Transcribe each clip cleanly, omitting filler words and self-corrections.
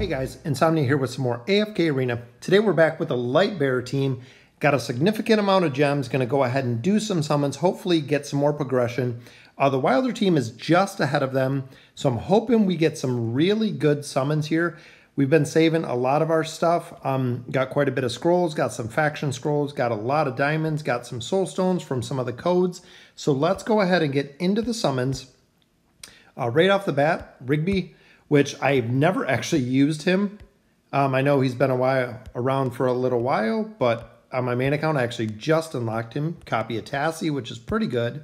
Hey guys, Insomnia here with some more AFK Arena. Today we're back with the Lightbearer team. Got a significant amount of gems, going to go ahead and do some summons, hopefully get some more progression. The Wilder team is just ahead of them, so I'm hoping we get some really good summons here. We've been saving a lot of our stuff, got quite a bit of scrolls, got some faction scrolls, got a lot of diamonds, got some soul stones from some of the codes. So let's go ahead and get into the summons. Right off the bat, Rigby, which I've never actually used him. I know he's been around for a little while, but on my main account, I actually just unlocked him. Copy of Tassie, which is pretty good.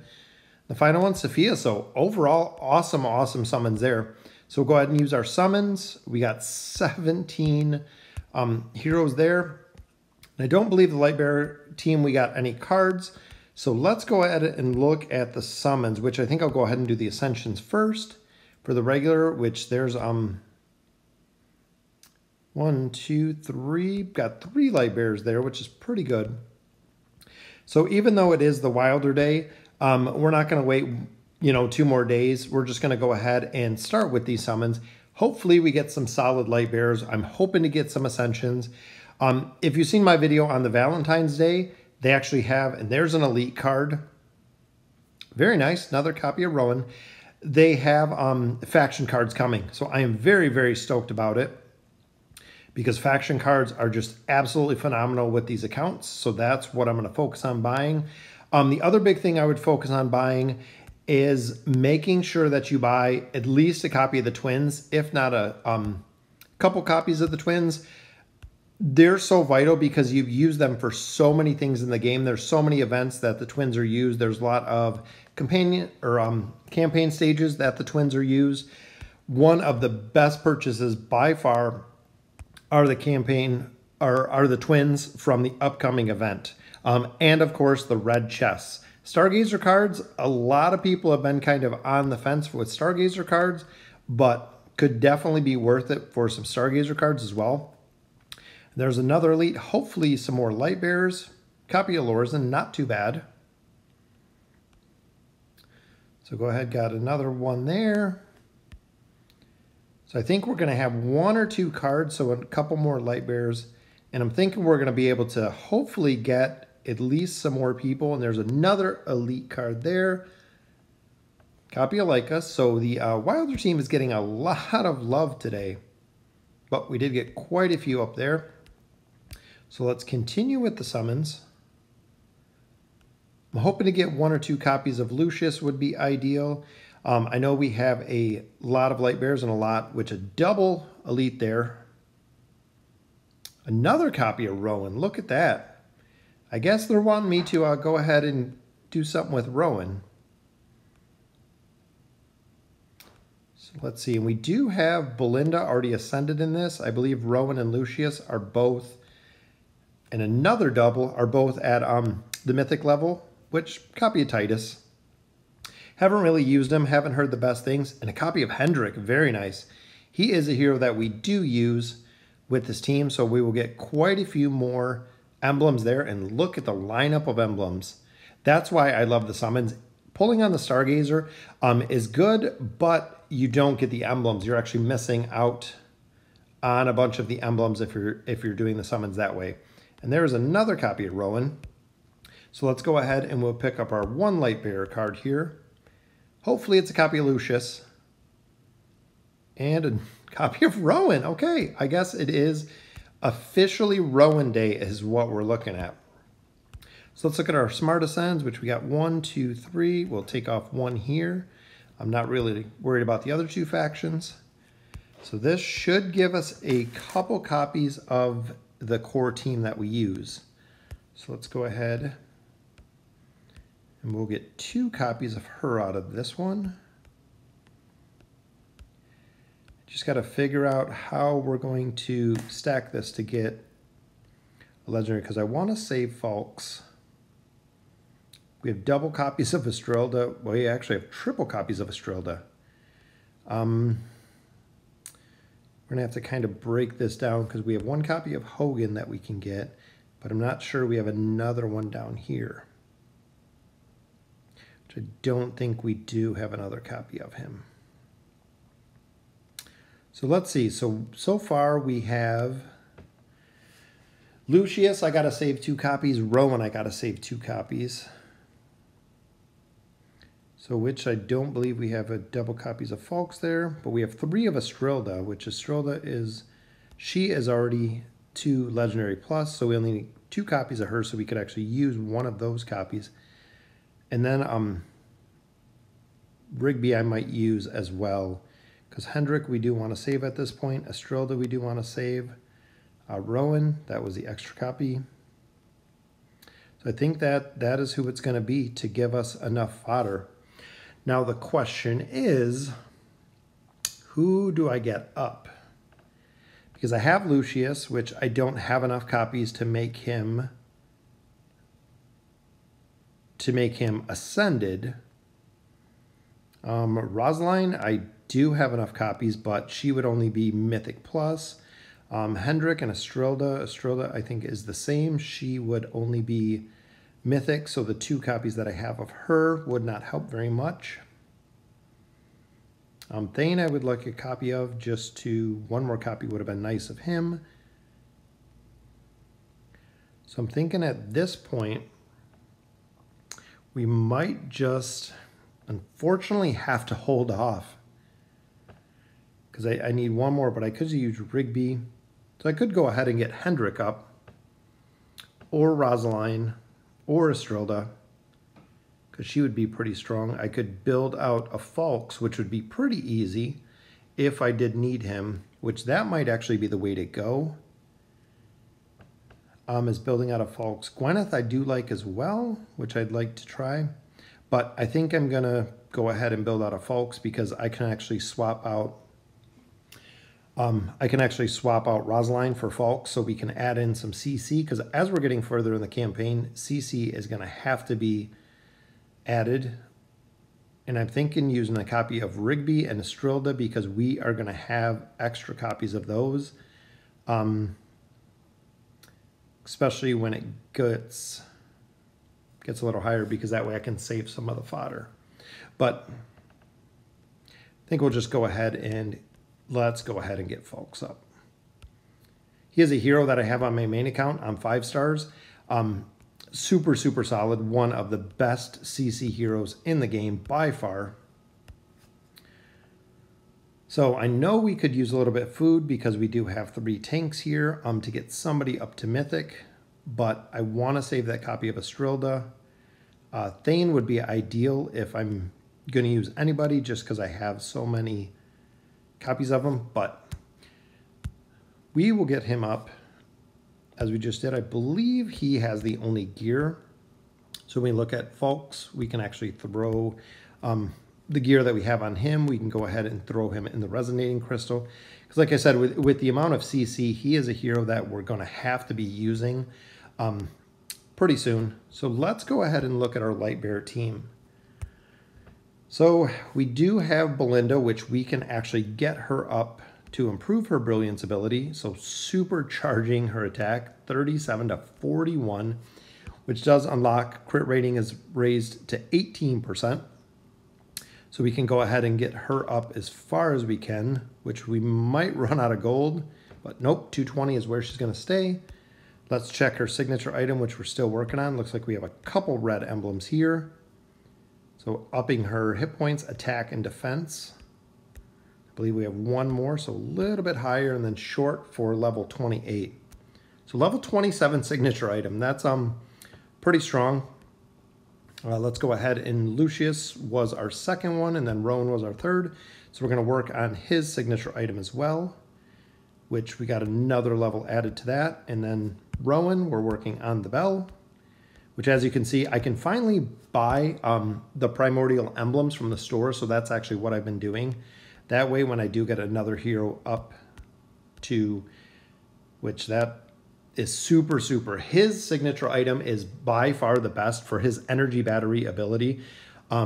The final one, Sophia. So overall, awesome summons there. So we'll go ahead and use our summons. We got 17 heroes there. And I don't believe the Lightbearer team, we got any cards. So let's go ahead and look at the summons, which I think I'll go ahead and do the Ascensions first. For the regular, which there's 1, 2, 3, got 3 Lightbearers there, which is pretty good. So even though it is the Wilder day, we're not going to wait, 2 more days. We're just going to go ahead and start with these summons. Hopefully we get some solid Lightbearers. I'm hoping to get some Ascensions. If you've seen my video on the Valentine's Day, they actually have, and there's an elite card. Very nice, another copy of Rowan. They have faction cards coming. So I am very stoked about it because faction cards are just absolutely phenomenal with these accounts. So that's what I'm going to focus on buying. The other big thing I would focus on buying is making sure that you buy at least a copy of the twins, if not a couple copies of the twins. They're so vital because you've used them for so many things in the game. There's so many events that the twins are used. There's a lot of companion or campaign stages that the twins are used. One of the best purchases by far are the twins from the upcoming event. And of course the red chests. Stargazer cards, a lot of people have been kind of on the fence with Stargazer cards, but could definitely be worth it for some Stargazer cards as well. There's another elite, hopefully some more Lightbearers. Copy of Lorzen, not too bad. So go ahead, got another one there. So I think we're going to have 1 or 2 cards, so a couple more Lightbearers. And I'm thinking we're going to be able to hopefully get at least some more people. And there's another elite card there. Copy of Leica. So the Wilder team is getting a lot of love today. But we did get quite a few up there. So let's continue with the summons. I'm hoping to get 1 or 2 copies of Lucius would be ideal. I know we have a lot of Lightbearers and a lot, which a double elite there. Another copy of Rowan. Look at that. I guess they're wanting me to go ahead and do something with Rowan. So let's see. And we do have Belinda already ascended in this. I believe Rowan and Lucius are both, and another double are both at the mythic level, which copy of Titus. Haven't really used him, haven't heard the best things. And a copy of Hendrik, very nice. He is a hero that we do use with this team, so we will get quite a few more emblems there. And look at the lineup of emblems. That's why I love the summons. Pulling on the Stargazer is good, but you don't get the emblems. You're actually missing out on a bunch of the emblems if you're doing the summons that way. And there's another copy of Rowan. So let's go ahead and we'll pick up our 1 Lightbearer card here. Hopefully it's a copy of Lucius. And a copy of Rowan. Okay, I guess it is officially Rowan Day is what we're looking at. So let's look at our Smart Ascends, which we got 1, 2, 3. We'll take off 1 here. I'm not really worried about the other 2 factions. So this should give us a couple copies of the core team that we use. So let's go ahead and we'll get 2 copies of her out of this one. Just got to figure out how we're going to stack this to get a legendary, because I want to save Fawkes. We have double copies of Estrilda. Well, we actually have triple copies of Estrilda. We're going to have to kind of break this down because we have 1 copy of Hogan that we can get, but I'm not sure we have another one down here. Which I don't think we do have another copy of him. So let's see. So far we have Lucius, I got to save 2 copies. Rowan, I got to save 2 copies. So which I don't believe we have a double copies of Fawkes there. But we have 3 of Estrilda, which Estrilda is, she is already 2 Legendary Plus. So we only need 2 copies of her, so we could actually use one of those copies. And then Rigby I might use as well. Because Hendrik we do want to save at this point. Estrilda we do want to save. Rowan, that was the extra copy. So I think that is who it's going to be to give us enough fodder. Now the question is, who do I get up? Because I have Lucius, which I don't have enough copies to make him ascended. Rosaline, I do have enough copies, but she would only be Mythic Plus. Hendrik and Estrilda I think is the same. She would only be Mythic, so the 2 copies that I have of her would not help very much. Thane I would like a copy of, just to, one more copy would have been nice of him. So I'm thinking at this point, we might just, unfortunately, have to hold off. Because I need one more, but I could use Rigby. So I could go ahead and get Hendrik up, or Rosaline, or Estrilda, because she would be pretty strong. I could build out a Fawkes, which would be pretty easy if I did need him, which that might actually be the way to go, is building out a Fawkes. Gwyneth I do like as well, which I'd like to try. But I think I'm going to go ahead and build out a Fawkes because I can actually swap out Rosaline for Fawkes, so we can add in some CC, because as we're getting further in the campaign, CC is going to have to be added. And I'm thinking using a copy of Rigby and Estrilda because we are going to have extra copies of those. Especially when it gets a little higher, because that way I can save some of the fodder. But I think we'll just go ahead and let's go ahead and get Fawkes up. He is a hero that I have on my main account on 5 stars. Super solid. One of the best CC heroes in the game by far. So I know we could use a little bit of food because we do have 3 tanks here to get somebody up to Mythic. But I want to save that copy of Estrilda. Thane would be ideal if I'm going to use anybody, just because I have so many copies of him, but we will get him up as we just did. I believe he has the only gear. So when we look at Fawkes, we can actually throw the gear that we have on him. We can go ahead and throw him in the resonating crystal. Because like I said, with the amount of CC, he is a hero that we're going to have to be using pretty soon. So let's go ahead and look at our Lightbearer team. So we do have Belinda, which we can actually get her up to improve her brilliance ability. So supercharging her attack 37 to 41, which does unlock crit rating is raised to 18%. So we can go ahead and get her up as far as we can, which we might run out of gold, but nope, 220 is where she's going to stay. Let's check her signature item, which we're still working on. Looks like we have a couple red emblems here. So upping her hit points, attack, and defense. I believe we have one more, so a little bit higher, and then short for level 28. So level 27 signature item. That's pretty strong. Let's go ahead, and Lucius was our second one, and then Rowan was our third. So we're going to work on his signature item as well, which we got another level added to that. And then Rowan, we're working on the bell, which as you can see, I can finally buy the primordial emblems from the store. So that's actually what I've been doing. That way, when I do get another hero up to, which that is super. His signature item is by far the best for his energy battery ability.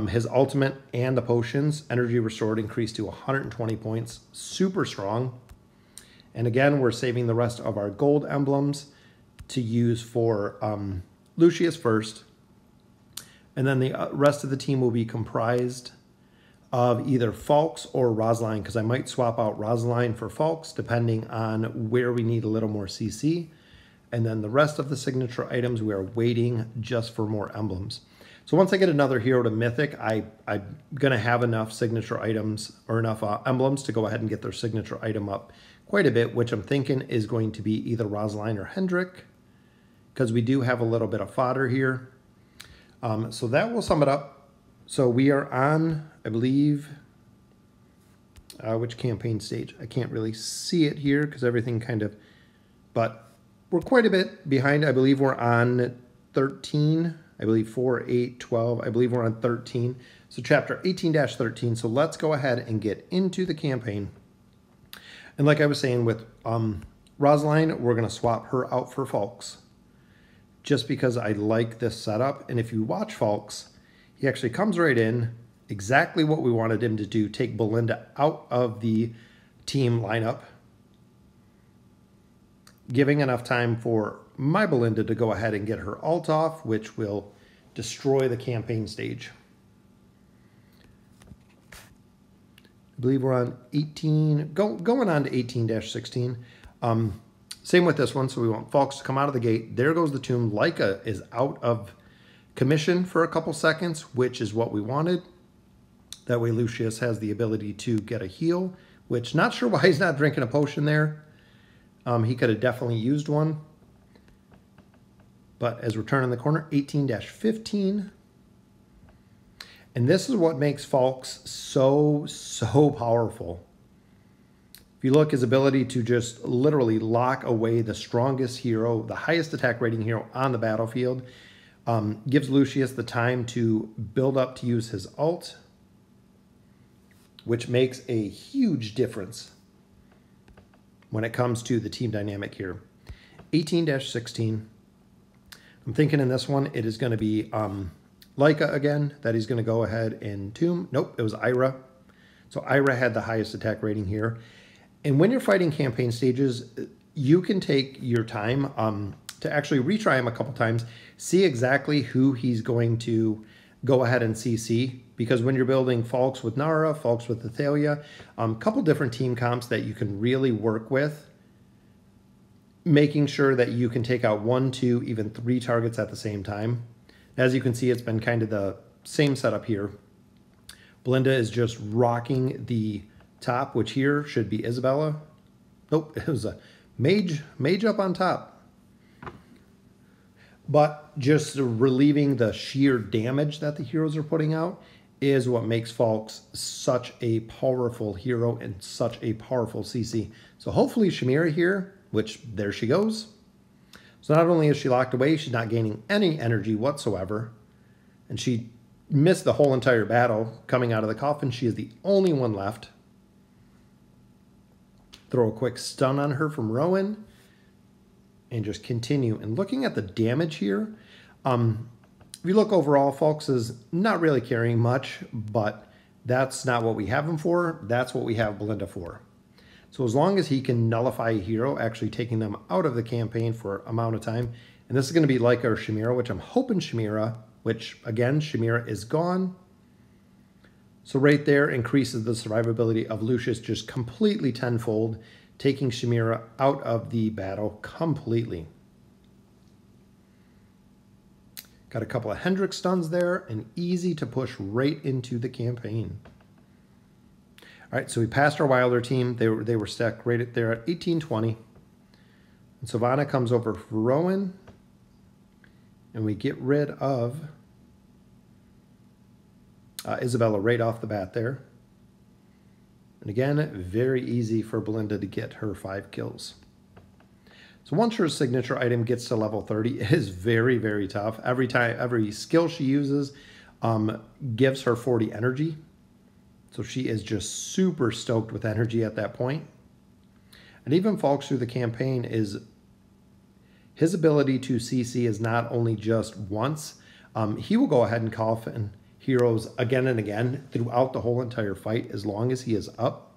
His ultimate and the potions, energy restored increased to 120 points. Super strong. And again, we're saving the rest of our gold emblems to use for Lucius first. And then the rest of the team will be comprised of either Fawkes or Rosaline, because I might swap out Rosaline for Fawkes depending on where we need a little more CC. And then the rest of the signature items, we are waiting just for more emblems. So once I get another hero to Mythic, I'm going to have enough signature items or enough emblems to go ahead and get their signature item up quite a bit, which I'm thinking is going to be either Rosaline or Hendrik, because we do have a little bit of fodder here. So that will sum it up. So we are on, I believe, which campaign stage? I can't really see it here because everything kind of, but we're quite a bit behind. I believe we're on 13. I believe 4, 8, 12. I believe we're on 13. So chapter 18-13. So let's go ahead and get into the campaign. And like I was saying with Rosaline, we're going to swap her out for Fawkes, just because I like this setup. And if you watch Fawkes, he actually comes right in, exactly what we wanted him to do, take Belinda out of the team lineup, giving enough time for my Belinda to go ahead and get her ult off, which will destroy the campaign stage. I believe we're on 18, going on to 18-16. Same with this one, so we want Fawkes to come out of the gate. There goes the tomb. Leica is out of commission for a couple seconds, which is what we wanted. That way Lucius has the ability to get a heal, which not sure why he's not drinking a potion there. He could have definitely used one. But as we're turning the corner, 18-15. And this is what makes Fawkes so powerful. If you look, his ability to just literally lock away the strongest hero, the highest attack rating hero on the battlefield, gives Lucius the time to build up to use his ult, which makes a huge difference when it comes to the team dynamic here. 18-16. I'm thinking in this one, it is going to be Leica again, that he's going to go ahead and tomb. Nope, it was Ira. So Ira had the highest attack rating here. And when you're fighting campaign stages, you can take your time to actually retry him a couple times, see exactly who he's going to go ahead and CC. Because when you're building Fawkes with Nara, Fawkes with Athalia, a couple different team comps that you can really work with, making sure that you can take out 1, 2, even 3 targets at the same time. As you can see, it's been kind of the same setup here. Belinda is just rocking the top, which here should be Isabella. Nope, it was a mage up on top. But just relieving the sheer damage that the heroes are putting out is what makes Fawkes such a powerful hero and such a powerful CC. So hopefully Shamira here, which there she goes. So not only is she locked away, she's not gaining any energy whatsoever. And she missed the whole entire battle coming out of the coffin. She is the only one left. Throw a quick stun on her from Rowan. And just continue. And looking at the damage here, if you look overall, Fawkes is not really carrying much, but that's not what we have him for. That's what we have Belinda for. So as long as he can nullify a hero, actually taking them out of the campaign for amount of time, and this is going to be like our Shamira, which I'm hoping Shamira, which again, Shamira is gone. So right there increases the survivability of Lucius just completely tenfold, taking Shamira out of the battle completely. Got a couple of Hendrik stuns there, and easy to push right into the campaign. All right, so we passed our Wilder team. They were stuck right there at 18-20. And Savannah comes over for Rowan, and we get rid of Isabella right off the bat there. And again, very easy for Belinda to get her 5 kills. So once her signature item gets to level 30, it is very tough. Every skill she uses gives her 40 energy. So she is just super stoked with energy at that point. And even Fawkes through the campaign is, his ability to CC is not only just once. He will go ahead and coffin heroes again and again throughout the whole entire fight as long as he is up.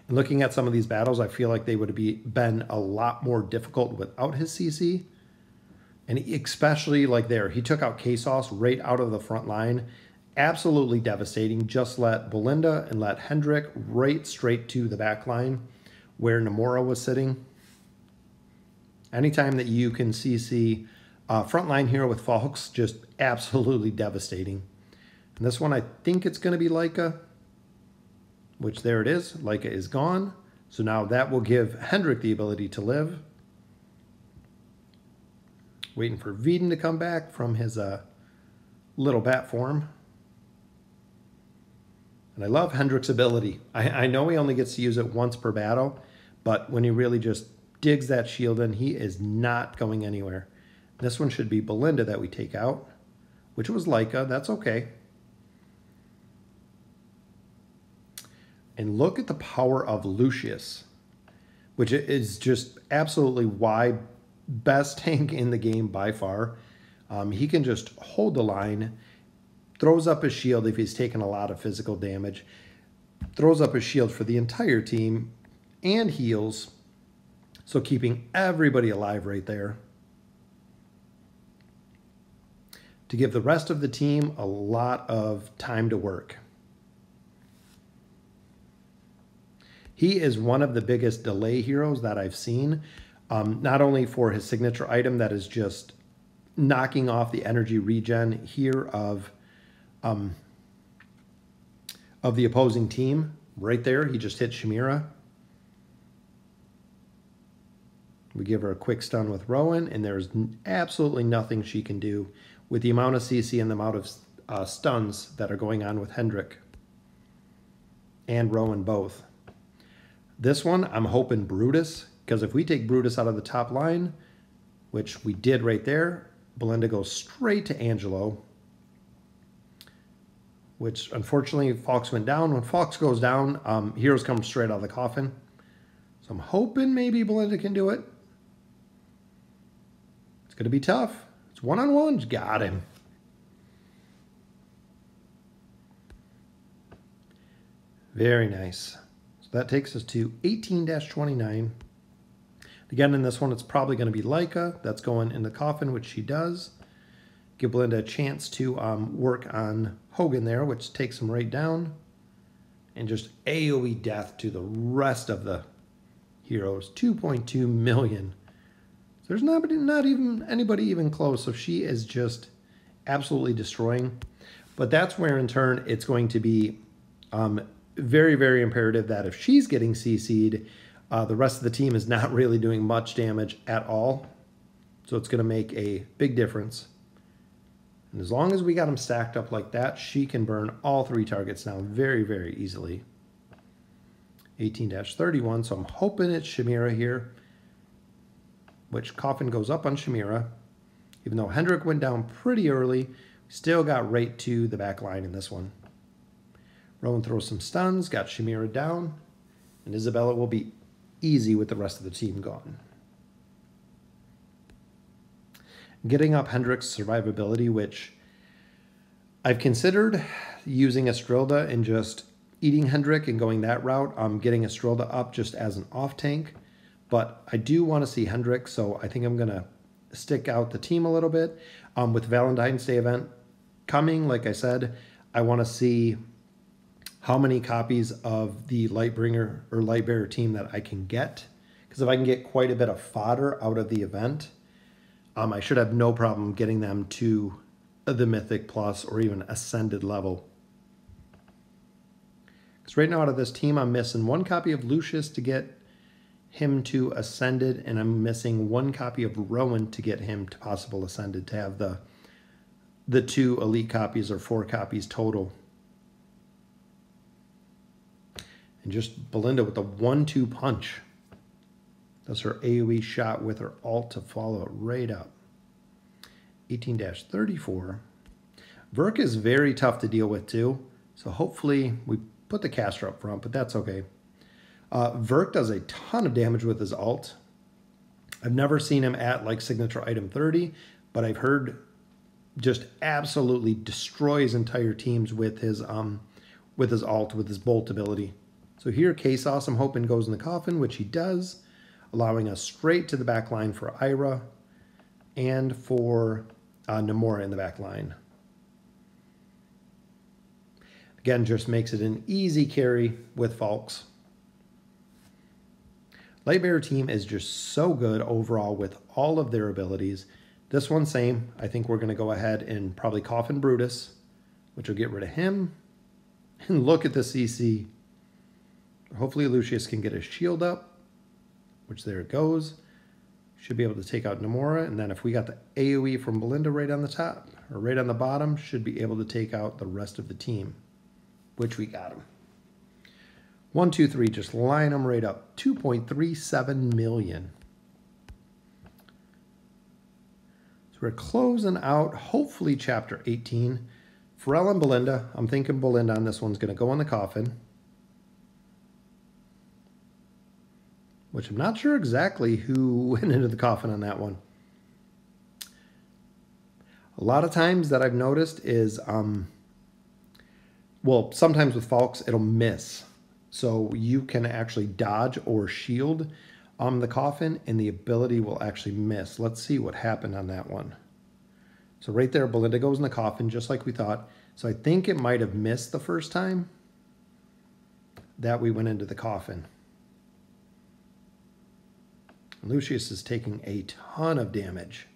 And looking at some of these battles, I feel like they would have been a lot more difficult without his CC. And especially like there, he took out K-Sauce right out of the front line. absolutely devastating. Just let Belinda and let Hendrik right straight to the back line where Namora was sitting. Anytime that you can CC frontline hero with Fawkes, just absolutely devastating. And this one, I think it's going to be Leica, which there it is. Leica is gone. So now that will give Hendrik the ability to live. Waiting for Veden to come back from his little bat form. And I love Hendrik's ability. I know he only gets to use it once per battle, but when he really just digs that shield in, he is not going anywhere. This one should be Belinda that we take out, which was Leica. That's okay. And look at the power of Lucius, which is just absolutely why best tank in the game by far. He can just hold the line, throws up his shield if he's taken a lot of physical damage, throws up his shield for the entire team, and heals. So keeping everybody alive right there. To give the rest of the team a lot of time to work. He is one of the biggest delay heroes that I've seen. Not only for his signature item that is just knocking off the energy regen here of the opposing team. Right there, he just hit Shamira. We give her a quick stun with Rowan, and there's absolutely nothing she can do with the amount of CC and the amount of stuns that are going on with Hendrik and Rowan both. This one, I'm hoping Brutus, because if we take Brutus out of the top line, which we did right there, Belinda goes straight to Angelo, which unfortunately Fawkes went down. When Fawkes goes down, heroes come straight out of the coffin. So I'm hoping maybe Belinda can do it. It's going to be tough. It's one-on-one. Got him. Very nice. So that takes us to 18-29. Again, in this one, it's probably going to be Leica. That's going in the coffin, which she does. Give Belinda a chance to work on Hogan there, which takes him right down. And just AoE death to the rest of the heroes. 2.2 million. So there's not even anybody even close. So she is just absolutely destroying. But that's where, in turn, it's going to be very, very imperative that if she's getting CC'd, the rest of the team is not really doing much damage at all. So it's going to make a big difference. And as long as we got them stacked up like that, she can burn all three targets now very, very easily. 18-31, so I'm hoping it's Shamira here, which coffin goes up on Shamira. Even though Hendrik went down pretty early, still got right to the back line in this one. Rowan throws some stuns, got Shamira down, and Isabella will be easy with the rest of the team gone. Getting up Hendrik's survivability, which I've considered using Estrilda and just eating Hendrik and going that route. I'm getting Estrilda up just as an off tank, but I do want to see Hendrik, so I think I'm going to stick out the team a little bit. With Valentine's Day event coming, like I said, I want to see how many copies of the Lightbringer or Lightbearer team that I can get. Because if I can get quite a bit of fodder out of the event, I should have no problem getting them to the Mythic Plus or even Ascended level. Because right now out of this team, I'm missing one copy of Lucius to get him to Ascended, and I'm missing one copy of Rowan to get him to possible Ascended, to have the 2 elite copies or 4 copies total. And just Belinda with the 1-2 punch. That's her AoE shot with her ult to follow it right up. 18-34. Verk is very tough to deal with too. So hopefully we put the caster up front, but that's okay. Verk does a ton of damage with his ult. I've never seen him at like signature item 30, but I've heard just absolutely destroys entire teams with his ult, with his bolt ability. So here, K-Sauce, I'm hoping, goes in the coffin, which he does, allowing us straight to the back line for Ira and for Namora in the back line. Again, just makes it an easy carry with Fawkes. Lightbearer Team is just so good overall with all of their abilities. This one, same. I think we're going to go ahead and probably Coffin Brutus, which will get rid of him. And look at the CC. Hopefully Lucius can get his shield up, which there it goes. Should be able to take out Namora. And then if we got the AoE from Belinda right on the top, or right on the bottom, should be able to take out the rest of the team, which we got them. 1, 2, 3, just line them right up. 2.37 million. So we're closing out, hopefully, Chapter 18. Pharrell and Belinda. I'm thinking Belinda on this one's going to go in the coffin. Which I'm not sure exactly who went into the coffin on that one. A lot of times that I've noticed is, well, sometimes with Fawkes, it'll miss. So you can actually dodge or shield the coffin, and the ability will actually miss. Let's see what happened on that one. So right there, Belinda goes in the coffin, just like we thought. So I think it might have missed the first time that we went into the coffin. Lucius is taking a ton of damage.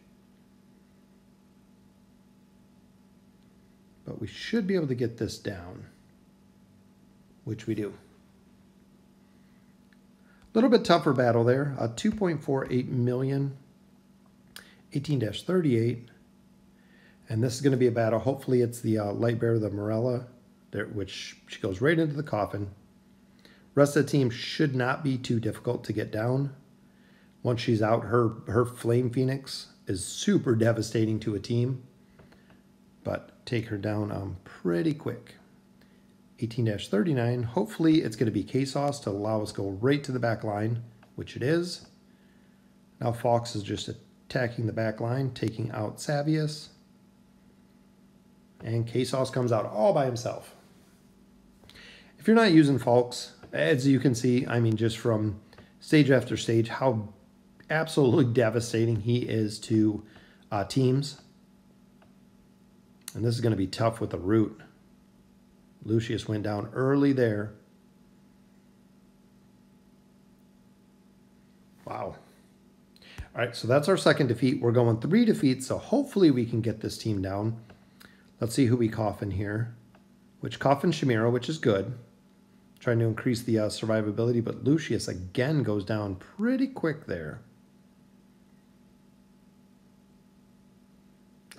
But we should be able to get this down, which we do. A little bit tougher battle there. 2.48 million, 18-38. And this is going to be a battle. Hopefully it's the Lightbearer, the Morella, there, which she goes right into the coffin. Rest of the team should not be too difficult to get down. Once she's out, her Flame Phoenix is super devastating to a team. But take her down pretty quick. 18-39. Hopefully it's going to be K-Sauce to allow us to go right to the back line, which it is. Now Fawkes is just attacking the back line, taking out Savius. And K-Sauce comes out all by himself. If you're not using Fawkes, as you can see, I mean, just from stage after stage, how absolutely devastating he is to teams. And this is going to be tough with the root. Lucius went down early there. Wow. All right, so that's our second defeat. We're going 3 defeats, so hopefully we can get this team down. Let's see who we coffin here. Which coffin Shamira, which is good. Trying to increase the survivability, but Lucius again goes down pretty quick there.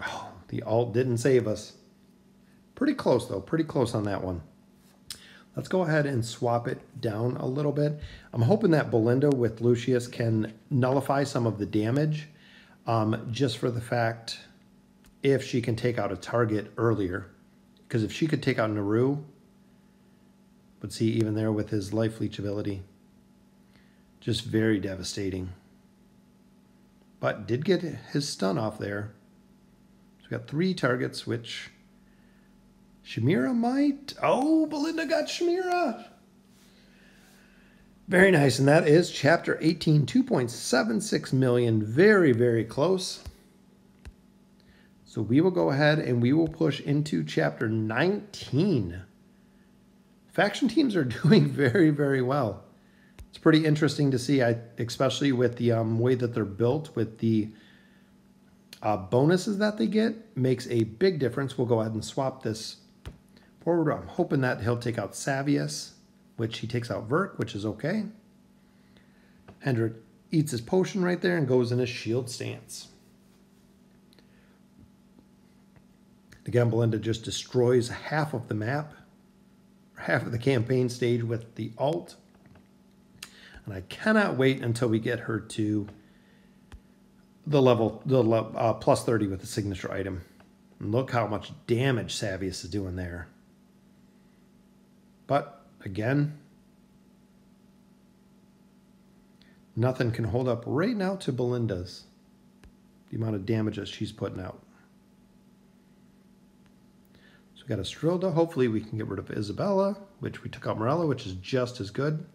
Oh, the ult didn't save us. Pretty close, though. Pretty close on that one. Let's go ahead and swap it down a little bit. I'm hoping that Belinda with Lucius can nullify some of the damage, just for the fact if she can take out a target earlier. Because if she could take out Naru, but see, even there with his life leech ability, just very devastating. But did get his stun off there. So we got 3 targets, which Shamira might. Oh, Belinda got Shamira. Very nice. And that is Chapter 18, 2.76 million. Very, very close. So we will go ahead and we will push into Chapter 19. Faction teams are doing very, very well. It's pretty interesting to see, especially with the way that they're built, with the bonuses that they get, makes a big difference. We'll go ahead and swap this forward. I'm hoping that he'll take out Savius, which he takes out Verk, which is okay. Hendrik eats his potion right there and goes in his shield stance. Again, Belinda just destroys half of the map, half of the campaign stage with the ult. And I cannot wait until we get her to the level, plus 30 with the signature item. And look how much damage Savius is doing there. But again, nothing can hold up right now to Belinda's, the amount of damage that she's putting out. So we got Estrilda. Hopefully we can get rid of Isabella, which we took out Morella, which is just as good.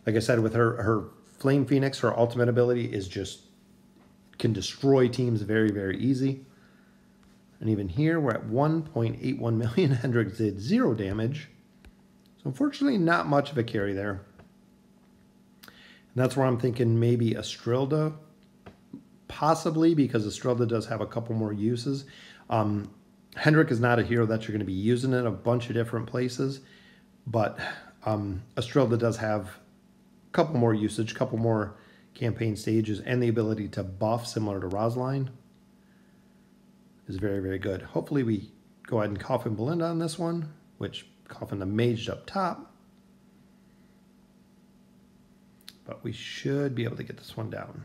Like I said, with her Flame Phoenix, her ultimate ability is just, can destroy teams very, very easy. And even here, we're at 1.81 million. Hendrik did 0 damage. So unfortunately, not much of a carry there. And that's where I'm thinking maybe Astrilda, possibly, because Astrilda does have a couple more uses. Hendrik is not a hero that you're going to be using in a bunch of different places, but Astrilda does have a couple more usage, a couple more campaign stages, and the ability to buff similar to Rosline is very, very good. Hopefully we go ahead and coffin Belinda on this one, which coffin the mage up top. But we should be able to get this one down.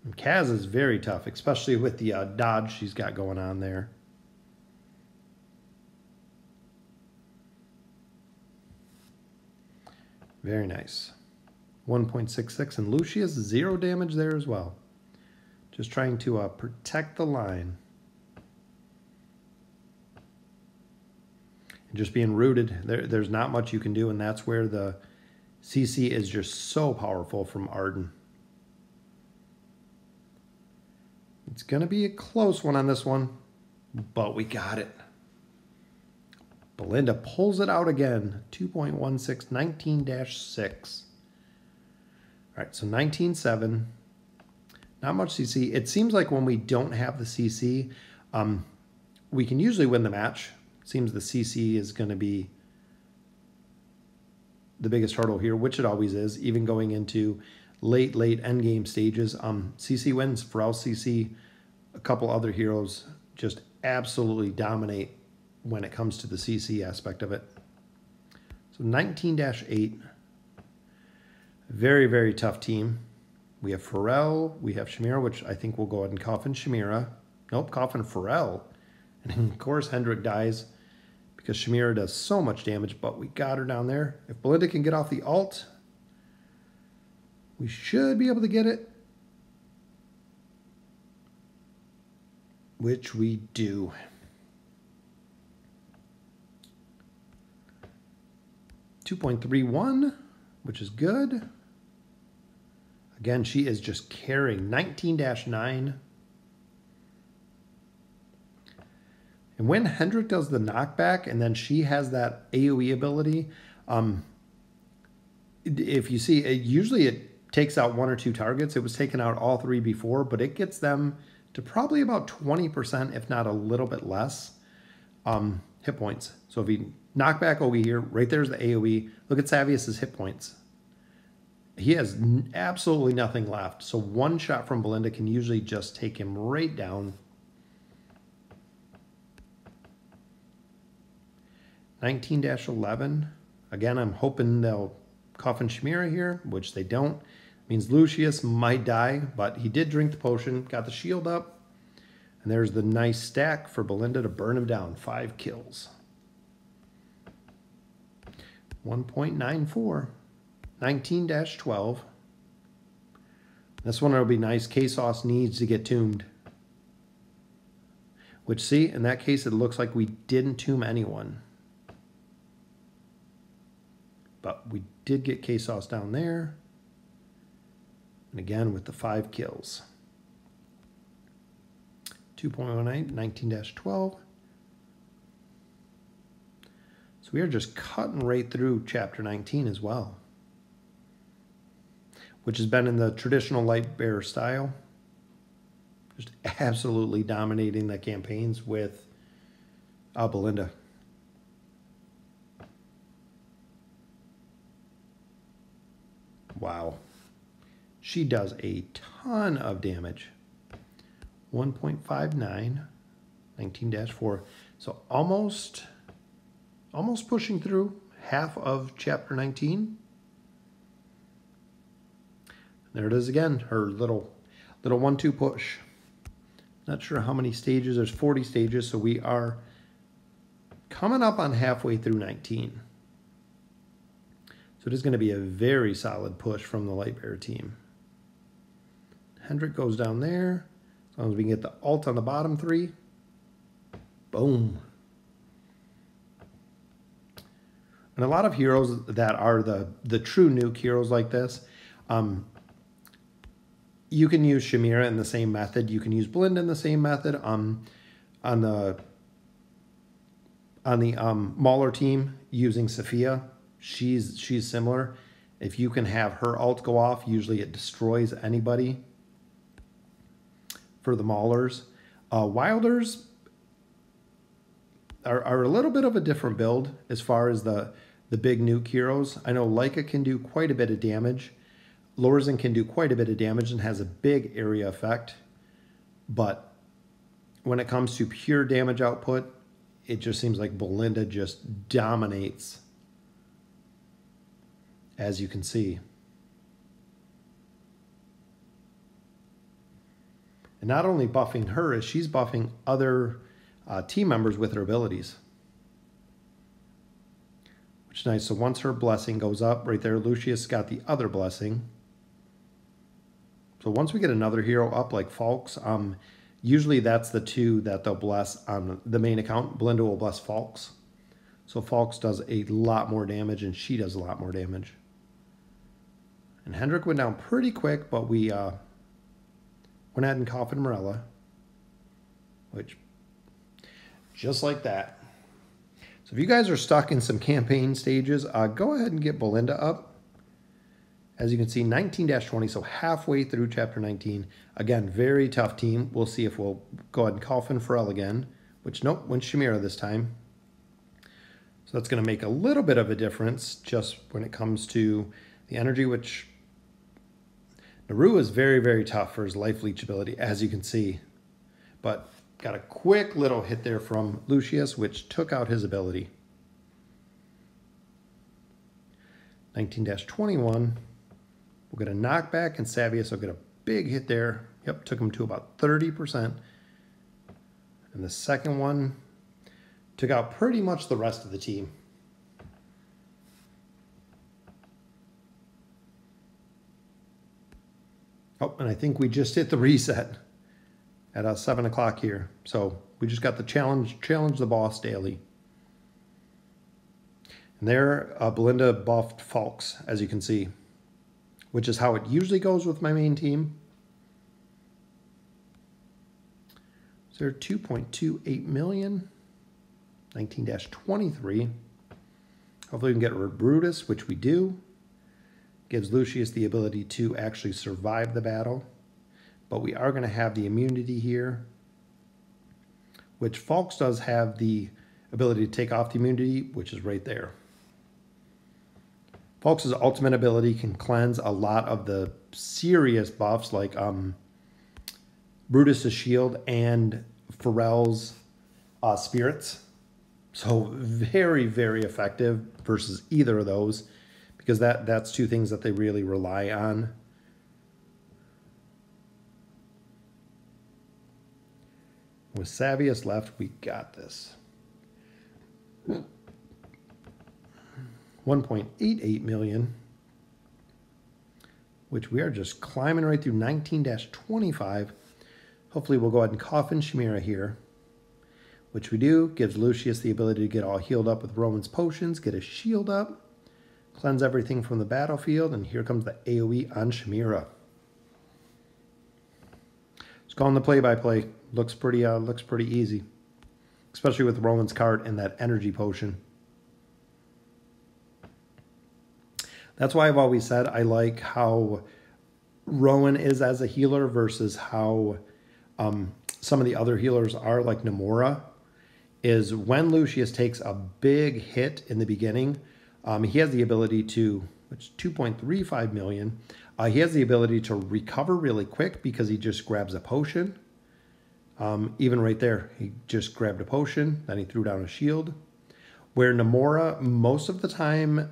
And Kaz is very tough, especially with the dodge she's got going on there. Very nice. 1.66, and Lucius 0 damage there as well. Just trying to protect the line. And just being rooted, there's not much you can do, and that's where the CC is just so powerful from Arden. It's going to be a close one on this one, but we got it. Belinda pulls it out again. 2.16, 19-6. All right, so 19.7. Not much CC. It seems like when we don't have the CC, we can usually win the match. It seems the CC is going to be the biggest hurdle here, which it always is, even going into late endgame stages. CC wins. Pharrell CC, a couple other heroes just absolutely dominate when it comes to the CC aspect of it. So 19-8. Very, very tough team. We have Pharrell, we have Shamira, which I think we'll go ahead and coffin Shamira. Nope, coffin Pharrell. And of course Hendrik dies because Shamira does so much damage, but we got her down there. If Belinda can get off the ult, we should be able to get it. Which we do. .31, which is good. Again, she is just carrying. 19-9. And when Hendrik does the knockback and then she has that AoE ability, if you see, usually it takes out 1 or 2 targets. It was taking out all 3 before, but it gets them to probably about 20%, if not a little bit less, hit points. So if you knock back over here, right there's the AoE. Look at Savius's hit points. He has absolutely nothing left. So one shot from Belinda can usually just take him right down. 19-11. Again, I'm hoping they'll coffin Shamira here, which they don't. Means Lucius might die, but he did drink the potion, got the shield up. And there's the nice stack for Belinda to burn him down. 5 kills. 1.94. 19-12. This one will be nice. K-Sauce needs to get tombed. Which, see, in that case, it looks like we didn't tomb anyone. But we did get K-Sauce down there. And again, with the 5 kills. 2.18, 19-12. So we are just cutting right through Chapter 19 as well, which has been in the traditional Lightbearer style. Just absolutely dominating the campaigns with Belinda. Wow. She does a ton of damage. 1.59, 19-4. So almost pushing through half of Chapter 19. There it is again, her little 1-2 push. Not sure how many stages. There's 40 stages, so we are coming up on halfway through 19. So it is going to be a very solid push from the Lightbearer team. Hendrik goes down there. As long as we can get the ult on the bottom 3. Boom. And a lot of heroes that are the true nuke heroes like this, you can use Shamira in the same method. You can use Belinda in the same method. on the Mauler team using Sophia. She's similar. If you can have her ult go off, usually it destroys anybody for the Maulers. Wilders are a little bit of a different build as far as the big nuke heroes. I know Leica can do quite a bit of damage. Lorzen can do quite a bit of damage and has a big area effect. But when it comes to pure damage output, it just seems like Belinda just dominates, as you can see. And not only buffing her, is she's buffing other team members with her abilities. Which is nice. So once her blessing goes up, right there, Lucius got the other blessing. So once we get another hero up like Fawkes, usually that's the two that they'll bless on the main account. Belinda will bless Fawkes. So Fawkes does a lot more damage and she does a lot more damage. And Hendrik went down pretty quick, but we went ahead and coffin Morella. Which, just like that. So if you guys are stuck in some campaign stages, go ahead and get Belinda up. As you can see, 19-20, so halfway through Chapter 19. Again, very tough team. We'll see if we'll go ahead and coffin Pharrell again, which, nope, went Chimera this time. So that's going to make a little bit of a difference just when it comes to the energy, which Naru is very, very tough for his life leech ability, as you can see. But got a quick little hit there from Lucius, which took out his ability. 19-21. We'll get a knockback, and Savius will get a big hit there. Yep, took him to about 30%. And the second one took out pretty much the rest of the team. Oh, and I think we just hit the reset at 7 o'clock here. So we just got the challenge the boss daily. And there, Belinda buffed Fawkes, as you can see, which is how it usually goes with my main team. So they're 2.28 million, 19-23. Hopefully we can get rid of Brutus, which we do. Gives Lucius the ability to actually survive the battle. But we are going to have the immunity here, which Fawkes does have the ability to take off the immunity, which is right there. Fawkes' ultimate ability can cleanse a lot of the serious buffs like Brutus' shield and Pharrell's spirits. So very, very effective versus either of those, because that's two things that they really rely on. With Savius left, we got this. 1.88 million, which we are just climbing right through. 19-25. Hopefully we'll go ahead and coffin Chimera here, which we do. Gives Lucius the ability to get all healed up with Roman's potions, get a shield up, cleanse everything from the battlefield, and here comes the AoE on Chimera. Just calling the play-by-play. Looks pretty easy, especially with Roman's card and that energy potion. That's why I've always said I like how Rowan is as a healer versus how some of the other healers are, like Namora, is when Lucius takes a big hit in the beginning, he has the ability to, which 2.35 million, he has the ability to recover really quick because he just grabs a potion. Even right there, he just grabbed a potion, then he threw down a shield. Where Namora, most of the time,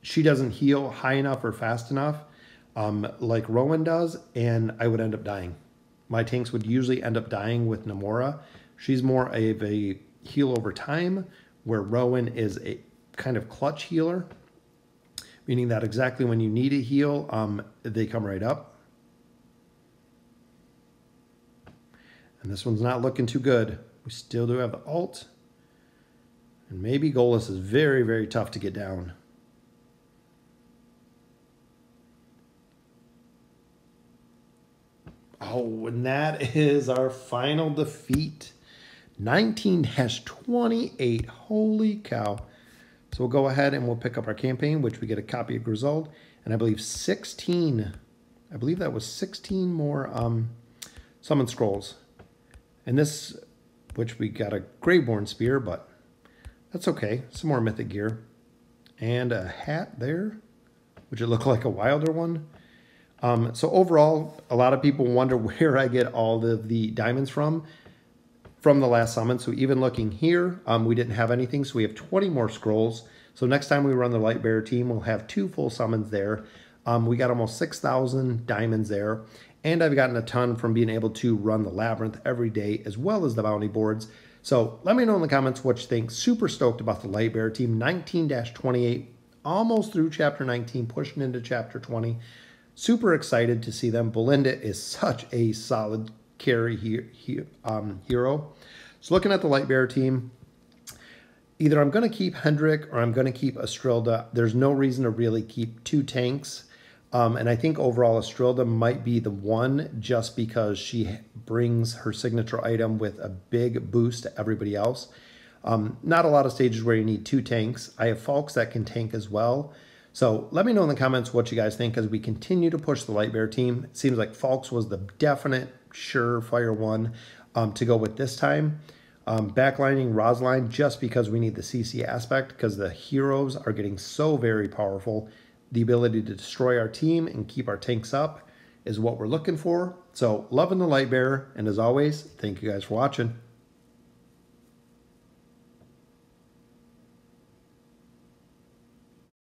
she doesn't heal high enough or fast enough like Rowan does, and I would end up dying. My tanks would usually end up dying with Namora. She's more of a heal over time, where Rowan is a kind of clutch healer, meaning that exactly when you need a heal, they come right up. And this one's not looking too good. We still do have the ult. And maybe Golas is very, very tough to get down. Wow, and that is our final defeat. 19-28. Holy cow. So we'll go ahead and we'll pick up our campaign, which we get a copy of Griselda, and I believe 16. I believe that was 16 more summon scrolls. And this, which we got a Graveborn spear, but that's okay. Some more mythic gear. And a hat there, which it looked like a wilder one. So overall, a lot of people wonder where I get all of the diamonds from the last summon. So even looking here, we didn't have anything. So we have 20 more scrolls. So next time we run the Lightbearer team, we'll have 2 full summons there. We got almost 6,000 diamonds there. And I've gotten a ton from being able to run the Labyrinth every day, as well as the bounty boards. So let me know in the comments what you think. Super stoked about the Lightbearer team. 19-28, almost through chapter 19, pushing into chapter 20. Super excited to see them. Belinda is such a solid carry hero. So looking at the Lightbearer team, either I'm going to keep Hendrik or I'm going to keep Estrilda. There's no reason to really keep 2 tanks. And I think overall Estrilda might be the one, just because she brings her signature item with a big boost to everybody else. Not a lot of stages where you need 2 tanks. I have Fawkes that can tank as well. So let me know in the comments what you guys think as we continue to push the Lightbearer team. It seems like Fawkes was the definite surefire one to go with this time. Backlining Rosalind just because we need the CC aspect, because the heroes are getting so very powerful. The ability to destroy our team and keep our tanks up is what we're looking for. So loving the Lightbearer, and as always, thank you guys for watching.